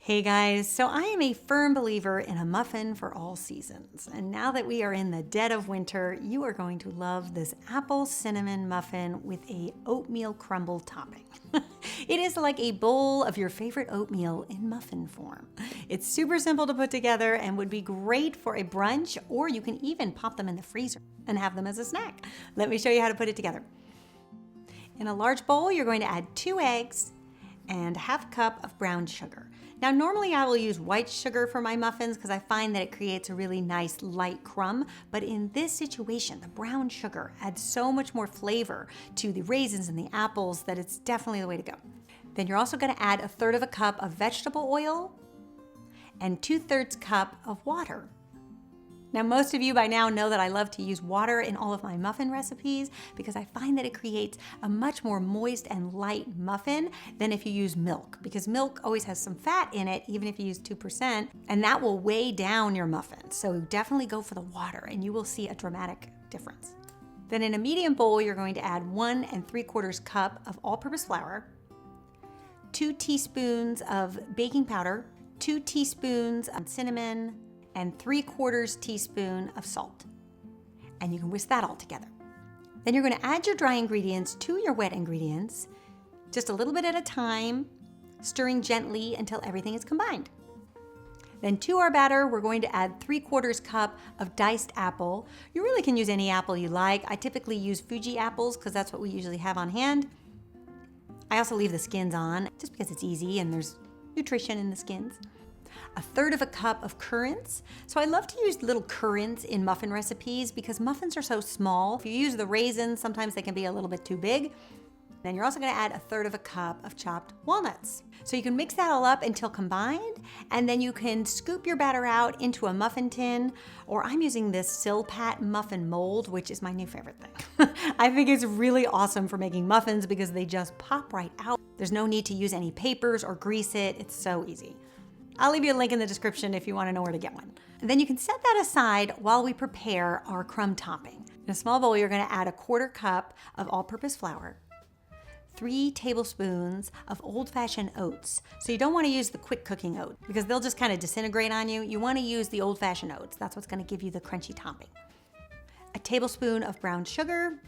Hey guys, so I am a firm believer in a muffin for all seasons. And now that we are in the dead of winter, you are going to love this apple cinnamon muffin with a oatmeal crumble topping. It is like a bowl of your favorite oatmeal in muffin form. It's super simple to put together and would be great for a brunch, or you can even pop them in the freezer and have them as a snack. Let me show you how to put it together. In a large bowl, you're going to add 2 eggs and ½ cup of brown sugar. Now, normally I will use white sugar for my muffins because I find that it creates a really nice light crumb, but in this situation, the brown sugar adds so much more flavor to the raisins and the apples that it's definitely the way to go. Then you're also gonna add 1/3 cup of vegetable oil and 2/3 cup of water. Now, most of you by now know that I love to use water in all of my muffin recipes because I find that it creates a much more moist and light muffin than if you use milk, because milk always has some fat in it, even if you use 2%, and that will weigh down your muffin. So definitely go for the water and you will see a dramatic difference. Then in a medium bowl, you're going to add 1 3/4 cup of all-purpose flour, 2 teaspoons of baking powder, 2 teaspoons of cinnamon, and 3/4 teaspoon of salt. And you can whisk that all together. Then you're gonna add your dry ingredients to your wet ingredients, just a little bit at a time, stirring gently until everything is combined. Then to our batter, we're going to add 3/4 cup of diced apple. You really can use any apple you like. I typically use Fuji apples because that's what we usually have on hand. I also leave the skins on just because it's easy and there's nutrition in the skins. 1/3 cup of currants. So I love to use little currants in muffin recipes because muffins are so small. If you use the raisins, sometimes they can be a little bit too big. Then you're also gonna add 1/3 cup of chopped walnuts. So you can mix that all up until combined, and then you can scoop your batter out into a muffin tin, or I'm using this Silpat muffin mold, which is my new favorite thing. I think it's really awesome for making muffins because they just pop right out. There's no need to use any papers or grease it. It's so easy. I'll leave you a link in the description if you want to know where to get one. And then you can set that aside while we prepare our crumb topping. In a small bowl, you're going to add 1/4 cup of all-purpose flour, 3 tablespoons of old-fashioned oats. So you don't want to use the quick cooking oats because they'll just kind of disintegrate on you. You want to use the old-fashioned oats. That's what's going to give you the crunchy topping. A tablespoon of brown sugar,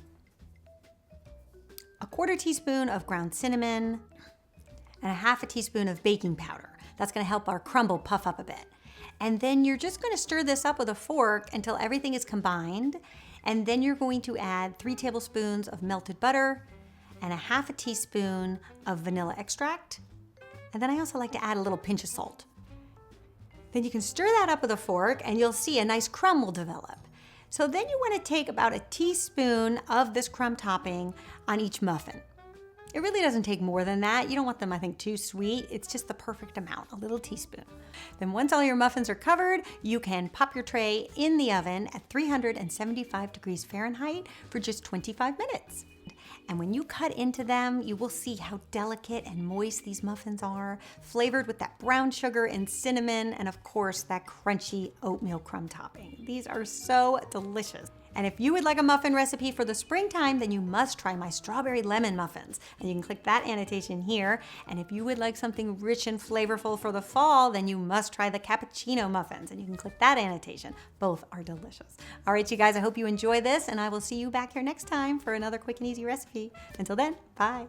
1/4 teaspoon of ground cinnamon, and 1/2 teaspoon of baking powder. That's gonna help our crumble puff up a bit. And then you're just gonna stir this up with a fork until everything is combined. And then you're going to add 3 tablespoons of melted butter and 1/2 teaspoon of vanilla extract. And then I also like to add a little pinch of salt. Then you can stir that up with a fork and you'll see a nice crumb will develop. So then you wanna take about a teaspoon of this crumb topping on each muffin. It really doesn't take more than that. You don't want them, I think, too sweet. It's just the perfect amount, a little teaspoon. Then once all your muffins are covered, you can pop your tray in the oven at 375 degrees Fahrenheit for just 25 minutes. And when you cut into them, you will see how delicate and moist these muffins are, flavored with that brown sugar and cinnamon, and of course, that crunchy oatmeal crumb topping. These are so delicious. And if you would like a muffin recipe for the springtime, then you must try my strawberry lemon muffins. And you can click that annotation here. And if you would like something rich and flavorful for the fall, then you must try the cappuccino muffins. And you can click that annotation. Both are delicious. All right, you guys, I hope you enjoy this, and I will see you back here next time for another quick and easy recipe. Until then, bye.